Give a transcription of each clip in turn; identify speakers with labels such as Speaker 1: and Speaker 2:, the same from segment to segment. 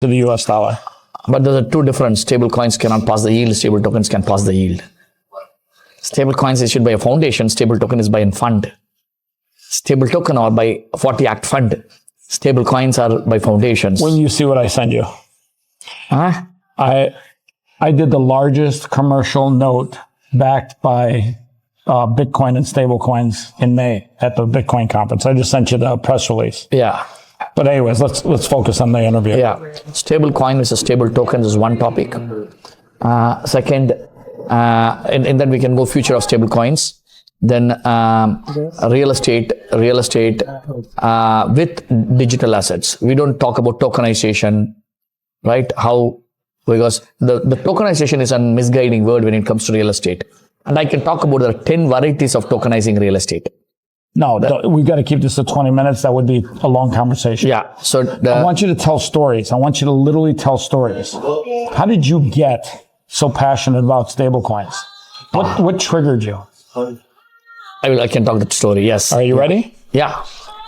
Speaker 1: to the US dollar.
Speaker 2: But there are two different. Stable coins cannot pass the yield. Stable tokens can pass the yield. Stable coins issued by a foundation. Stable token is by a fund. Stable token or by 40 Act fund. Stable coins are by foundations.
Speaker 1: When you see what I send you.
Speaker 2: Huh?
Speaker 1: I did the largest commercial note backed by Bitcoin and stable coins in May at the Bitcoin conference. I just sent you the press release.
Speaker 2: Yeah.
Speaker 1: But anyways, let's focus on the interview.
Speaker 2: Yeah. Stable coin versus stable tokens is one topic. Second, and then we can go future of stable coins. Then real estate with digital assets. We don't talk about tokenization, right? Because the tokenization is a misguiding word when it comes to real estate. And I can talk about the 10 varieties of tokenizing real estate.
Speaker 1: No, we've got to keep this to 20 minutes. That would be a long conversation.
Speaker 2: Yeah. So
Speaker 1: I want you to tell stories. I want you to literally tell stories. How did you get so passionate about stablecoins? What triggered you?
Speaker 2: I can talk that story. Yes.
Speaker 1: Are you ready?
Speaker 2: Yeah.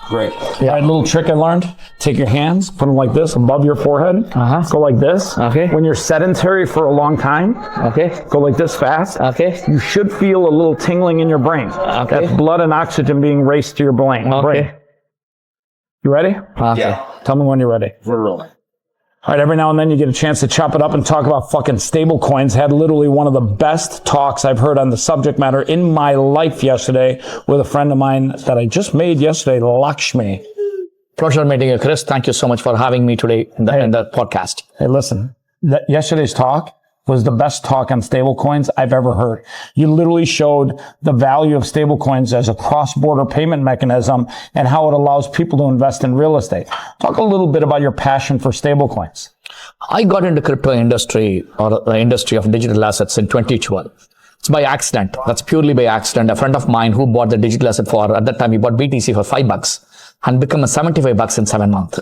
Speaker 1: Great. Yeah. All right, little trick I learned. Take your hands, put them like this above your forehead. Go like this.
Speaker 2: Okay.
Speaker 1: When you're sedentary for a long time,
Speaker 2: okay,
Speaker 1: go like this fast.
Speaker 2: Okay.
Speaker 1: You should feel a little tingling in your brain.
Speaker 2: Okay.
Speaker 1: That's blood and oxygen being raced to your brain.
Speaker 2: Okay.
Speaker 1: You ready?
Speaker 2: Okay.
Speaker 1: Yeah. Tell me when you're ready.
Speaker 3: We're rolling.
Speaker 1: All right, every now and then you get a chance to chop it up and talk about fucking stable coins. Had literally one of the best talks I've heard on the subject matter in my life yesterday with a friend of mine that I just made yesterday, Lakshmi.
Speaker 2: Pleasure meeting you, Chris. Thank you so much for having me today in the podcast.
Speaker 1: Hey, listen, yesterday's talk was the best talk on stable coins I've ever heard. You literally showed the value of stable coins as a cross-border payment mechanism and how it allows people to invest in real estate. Talk a little bit about your passion for stable coins.
Speaker 2: I got into crypto industry or the industry of digital assets in 2012. It's by accident. That's purely by accident. A friend of mine who bought the digital asset at that time, he bought BTC for $5 and become a $75 in 7 months.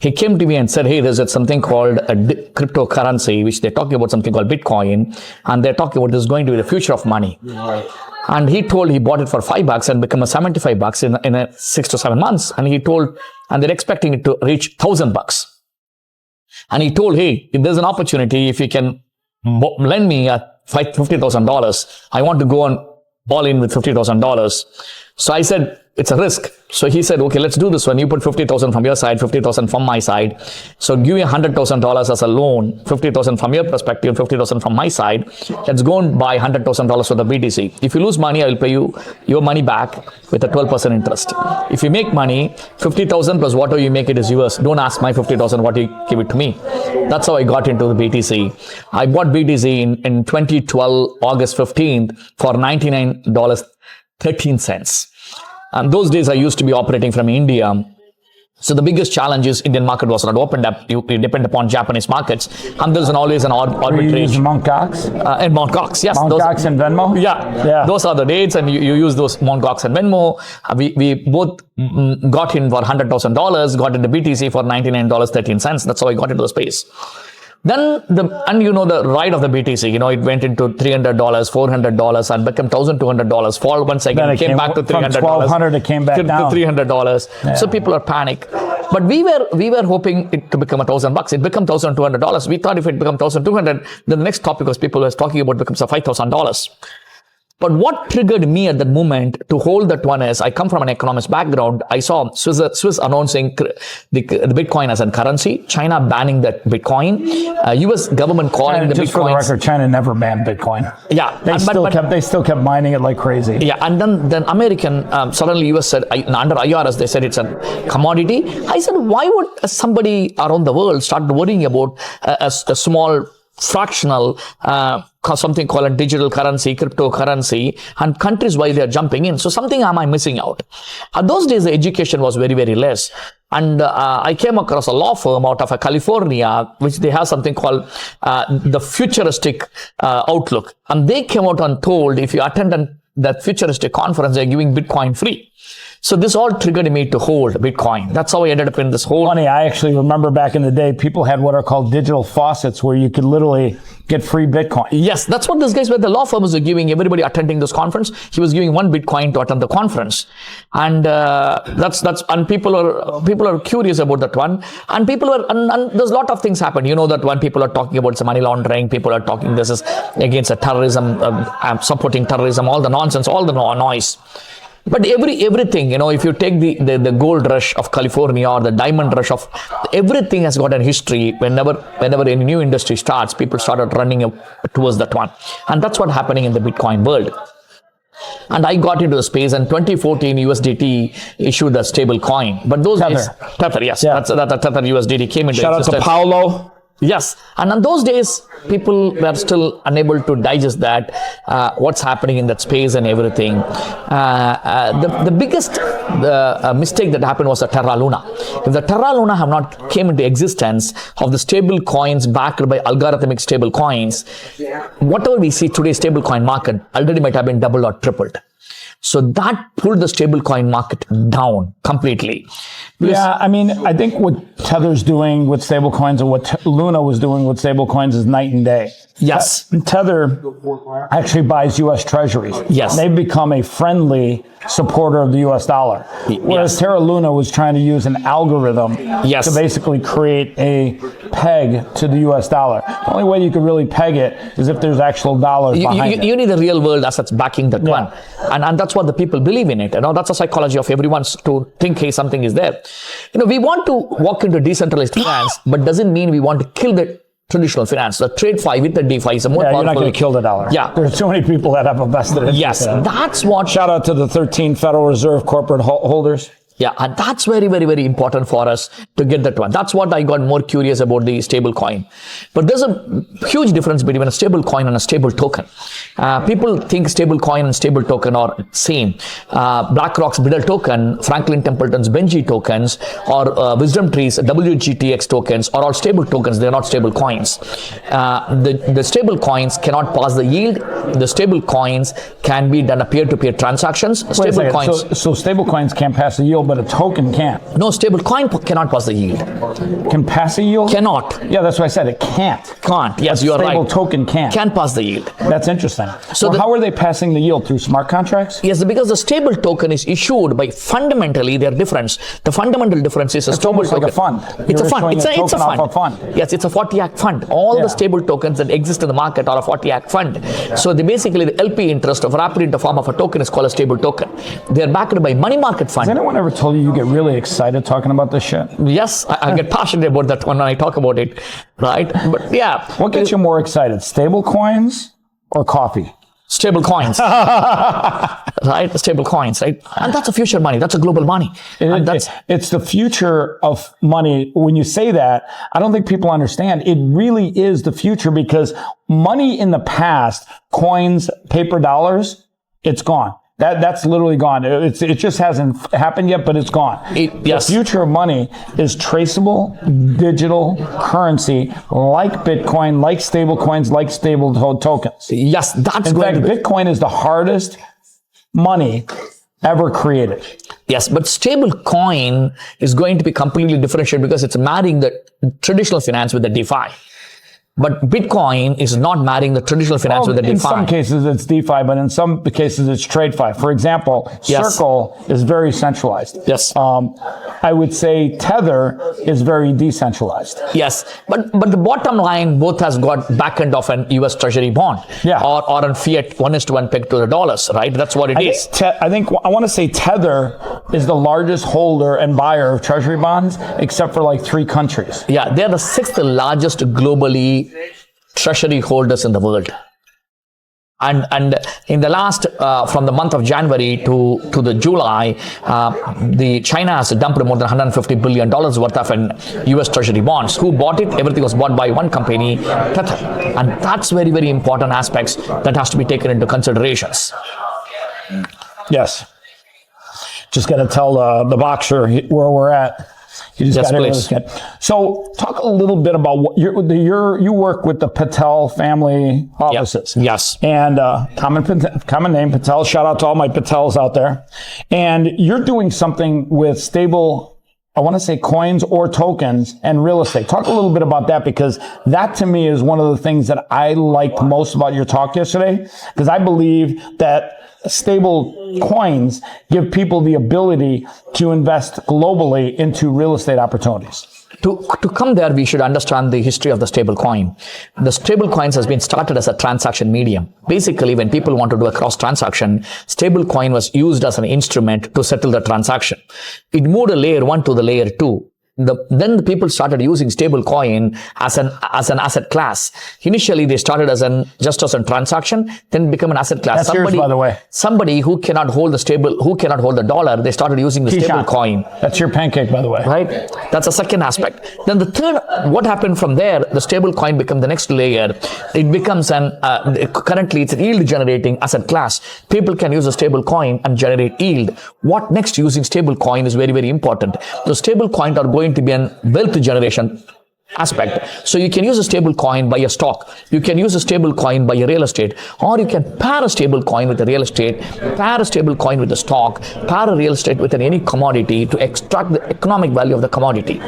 Speaker 2: He came to me and said, hey, there's something called a cryptocurrency, which they're talking about something called Bitcoin, and they're talking about this is going to be the future of money. Right. And he bought it for $5 and become a $75 in 6 to 7 months. And and they're expecting it to reach $1,000. And he told, hey, if there's an opportunity, if you can lend me $50,000, I want to go and ball in with $50,000. So I said, it's a risk. So he said, okay, let's do this one. You put 50,000 from your side, 50,000 from my side. So give me $100,000 as a loan, 50,000 from your perspective, 50,000 from my side. Let's go and buy $100,000 for the BTC. If you lose money, I will pay you your money back with a 12% interest. If you make money, 50,000 plus whatever you make it is yours. Don't ask my 50,000 what you give it to me. That's how I got into the BTC. I bought BTC in 2012, August 15th for $99.13. And those days I used to be operating from India. So the biggest challenge is Indian market was not opened up. You depend upon Japanese markets. And there's always an arbitrage.
Speaker 1: You use Mt. Gox?
Speaker 2: And Mt. Gox, yes.
Speaker 1: Mt. Gox and Venmo?
Speaker 2: Yeah. Those are the dates, and you use those Mt. Gox and Venmo. We both got in for $100,000, got into BTC for $99.13. That's how I got into the space. Then the ride of the BTC, it went into $300, $400 and became $1,200. Fall once again, came back to $300.
Speaker 1: From $1,200 it came back down
Speaker 2: to $300. Yeah. So people are panic. But we were hoping it to become $1,000. It became $1,200. We thought if it became $1,200, then the next topic was people were talking about becomes $5,000. But what triggered me at that moment to hold that one is I come from an economics background. I saw Swiss announcing the Bitcoin as a currency, China banning that Bitcoin, US government calling the Bitcoin.
Speaker 1: Just for the record, China never banned Bitcoin.
Speaker 2: Yeah.
Speaker 1: They still kept mining it like crazy.
Speaker 2: Yeah. And then American, suddenly US said, under IRS, they said it's a commodity. I said, why would somebody around the world start worrying about a small fractional something called a digital currency, cryptocurrency, and countries why they are jumping in. So something am I missing out? Those days the education was very, very less. And I came across a law firm out of California, which they have something called the futuristic outlook. And they came out and told if you attend that futuristic conference, they're giving Bitcoin free. So this all triggered me to hold Bitcoin. That's how I ended up in this whole...
Speaker 1: Funny, I actually remember back in the day, people had what are called digital faucets where you could literally get free Bitcoin.
Speaker 2: Yes, that's what these guys were. The law firms were giving everybody attending this conference. He was giving 1 Bitcoin to attend the conference, and and people are curious about that one. And people are and there's a lot of things happen. You know that when people are talking about some money laundering, people are talking this is against terrorism, supporting terrorism, all the nonsense, all the noise. But everything, if you take the gold rush of California or the diamond rush of everything has got a history. Whenever a new industry starts, people started running towards that one. And that's what's happening in the Bitcoin world. And I got into the space, and 2014 USDT issued a stable coin. But those days, Tether, yes, that Tether USDT came into existence.
Speaker 1: Shout out to Paolo.
Speaker 2: Yes, and on those days, people were still unable to digest that, what's happening in that space and everything. The biggest mistake that happened was the Terra Luna. If the Terra Luna have not came into existence of the stable coins backed by algorithmic stable coins, whatever we see today stable coin market already might have been doubled or tripled. So that pulled the stablecoin market down completely.
Speaker 1: Yeah, I mean, I think what Tether's doing with stablecoins and what Luna was doing with stablecoins is night and day.
Speaker 2: Yes.
Speaker 1: Tether actually buys U.S. treasuries.
Speaker 2: Yes.
Speaker 1: They've become a friendly supporter of the U.S. dollar. Whereas Terra Luna was trying to use an algorithm to basically create a peg to the U.S. dollar. The only way you could really peg it is if there's actual dollars behind it.
Speaker 2: You need the real world assets backing that one. And that's what the people believe in it. That's the psychology of everyone to think, hey, something is there. We want to walk into decentralized finance, but doesn't mean we want to kill the traditional finance. The TradeFi with the DeFi is a more powerful.
Speaker 1: You're not going to kill the dollar.
Speaker 2: Yeah.
Speaker 1: There's too many people that have invested in it.
Speaker 2: Yes, that's what.
Speaker 1: Shout out to the 13 Federal Reserve corporate holders.
Speaker 2: Yeah, and that's very, very, very important for us to get that one. That's what I got more curious about the stable coin. But there's a huge difference between a stable coin and a stable token. People think stable coin and stable token are same. BlackRock's Biddle token, Franklin Templeton's Benji tokens, or Wisdom Tree's WGTX tokens are all stable tokens. They're not stable coins. The stable coins cannot pass the yield. The stable coins can be done a peer-to-peer transactions. Stable coins.
Speaker 1: So stable coins can't pass the yield, but a token can't.
Speaker 2: No, stable coin cannot pass the yield.
Speaker 1: Can pass a yield?
Speaker 2: Cannot.
Speaker 1: Yeah, that's what I said. It can't.
Speaker 2: Can't. Yes, you are right.
Speaker 1: Stable token can't.
Speaker 2: Can't pass the yield.
Speaker 1: That's interesting. So how are they passing the yield? Through smart contracts?
Speaker 2: Yes, because the stable token is issued by fundamentally their difference. The fundamental difference is a stable token.
Speaker 1: Like a fund.
Speaker 2: It's a fund. It's a
Speaker 1: fund.
Speaker 2: Yes, it's a 40 Act fund. All the stable tokens that exist in the market are a 40 Act fund. So they basically the LP interest of wrapped in the form of a token is called a stable token. They are backed by money market fund.
Speaker 1: Has anyone ever told you get really excited talking about this shit?
Speaker 2: Yes, I get passionate about that one when I talk about it, right? But yeah.
Speaker 1: What gets you more excited, stable coins or coffee?
Speaker 2: Stable coins, right? Stable coins, right? And that's a future money. That's a global money.
Speaker 1: It's the future of money. When you say that, I don't think people understand. It really is the future because money in the past, coins, paper dollars, it's gone. That's literally gone. It just hasn't happened yet, but it's gone. The future of money is traceable digital currency like Bitcoin, like stable coins, like stable tokens.
Speaker 2: Yes, that's
Speaker 1: in fact, Bitcoin is the hardest money ever created.
Speaker 2: Yes, but stable coin is going to be completely differentiated because it's marrying the traditional finance with the DeFi. But Bitcoin is not marrying the traditional finance with the DeFi.
Speaker 1: In some cases, it's DeFi, but in some cases, it's TradeFi. For example, Circle is very centralized.
Speaker 2: Yes.
Speaker 1: I would say Tether is very decentralized.
Speaker 2: Yes. But the bottom line, both has got back end of an US Treasury bond.
Speaker 1: Yeah.
Speaker 2: Or an fiat 1:1 peg to the dollars, right? That's what it is.
Speaker 1: I want to say Tether is the largest holder and buyer of Treasury bonds, except for like 3 countries.
Speaker 2: Yeah. They're the 6th largest globally treasury holders in the world, and in the last from the month of January to the July, the China has dumped more than $150 billion worth of an US Treasury bonds. Who bought it? Everything was bought by one company, Tether, and that's very, very important aspects that has to be taken into considerations.
Speaker 1: Yes, just got to tell the boxer where we're at. You just So talk a little bit about what you work with the Patel family offices.
Speaker 2: Yep. Yes.
Speaker 1: And common name Patel. Shout out to all my Patels out there. And you're doing something with stable I want to say coins or tokens and real estate. Talk a little bit about that, because that to me is one of the things that I liked most about your talk yesterday, because I believe that stable coins give people the ability to invest globally into real estate opportunities.
Speaker 2: To come there, we should understand the history of the stable coin. The stable coins has been started as a transaction medium. Basically, when people want to do a cross transaction, stable coin was used as an instrument to settle the transaction. It moved a layer 1 to the layer 2. Then the people started using stable coin as an asset class. Initially, they started just as a transaction, then become an asset class.
Speaker 1: That's yours, by the way.
Speaker 2: Somebody who cannot hold the dollar, they started using the stable coin.
Speaker 1: That's your pancake, by the way.
Speaker 2: Right? That's a second aspect. Then the third, what happened from there, the stable coin became the next layer. It becomes currently it's an yield generating asset class. People can use a stable coin and generate yield. What next using stable coin is very, very important. The stable coins are going to be a wealth generation aspect. So you can use a stable coin, buy a stock. You can use a stable coin, buy a real estate, or you can pair a stable coin with a real estate, pair a stable coin with a stock, pair a real estate with any commodity to extract the economic value of the commodity.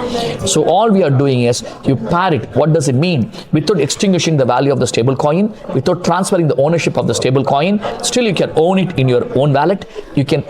Speaker 2: So all we are doing is you pair it. What does it mean? Without extinguishing the value of the stable coin, without transferring the ownership of the stable coin, still you can own it in your own wallet. You can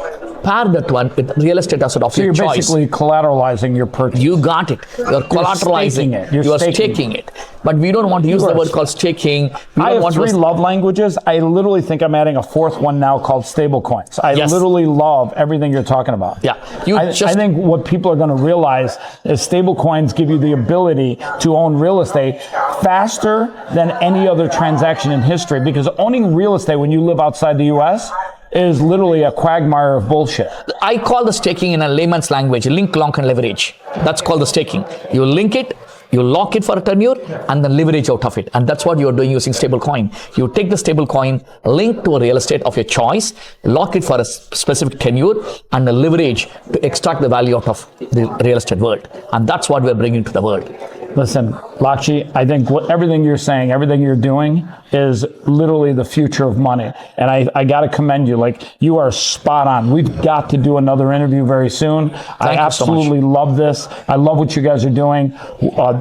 Speaker 2: pair that one with real estate asset of your choice.
Speaker 1: So you're basically collateralizing your purchase.
Speaker 2: You got it. You're collateralizing it. You're staking it. But we don't want to use the word called staking.
Speaker 1: I have 3 love languages. I literally think I'm adding a 4th one now called stablecoins. I literally love everything you're talking about.
Speaker 2: Yeah.
Speaker 1: I think what people are going to realize is stablecoins give you the ability to own real estate faster than any other transaction in history, because owning real estate when you live outside the U.S. is literally a quagmire of bullshit.
Speaker 2: I call the staking in a layman's language, link, lock, and leverage. That's called the staking. You link it, you lock it for a tenure, and then leverage out of it. And that's what you're doing using stable coin. You take the stable coin, link to a real estate of your choice, lock it for a specific tenure, and the leverage to extract the value out of the real estate world. And that's what we're bringing to the world.
Speaker 1: Listen, Lakshmi, I think everything you're saying, everything you're doing is literally the future of money. And I got to commend you. Like, you are spot on. We've got to do another interview very soon. I absolutely love this. I love what you guys are doing.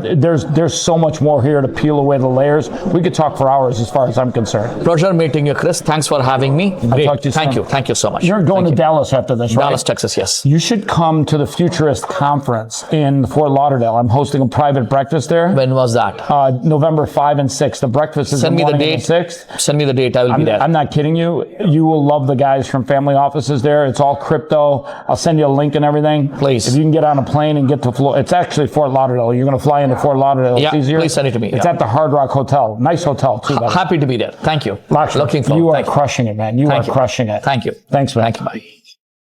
Speaker 1: There's so much more here to peel away the layers. We could talk for hours as far as I'm concerned.
Speaker 2: Pleasure meeting you, Chris. Thanks for having me.
Speaker 1: I'll talk to you soon.
Speaker 2: Thank you. Thank you so much.
Speaker 1: You're going to Dallas after this, right?
Speaker 2: Dallas, Texas, yes.
Speaker 1: You should come to the Futurist Conference in Fort Lauderdale. I'm hosting a private breakfast there.
Speaker 2: When was that?
Speaker 1: November 5 and 6. The breakfast is the morning of the 6th.
Speaker 2: Send me the date. I will be there.
Speaker 1: I'm not kidding you. You will love the guys from family offices there. It's all crypto. I'll send you a link and everything.
Speaker 2: Please.
Speaker 1: If you can get on a plane and get to Florida. It's actually Fort Lauderdale. You're going to fly into Fort Lauderdale.
Speaker 2: Yeah,
Speaker 1: it's easier.
Speaker 2: please send it to me.
Speaker 1: It's at the Hard Rock Hotel. Nice hotel, too.
Speaker 2: Happy to be there. Thank you.
Speaker 1: Lakshmi,
Speaker 2: Looking forward.
Speaker 1: You are crushing it, man. You are crushing it.
Speaker 2: Thank you.
Speaker 1: Thanks, man.
Speaker 2: Thank you. Bye.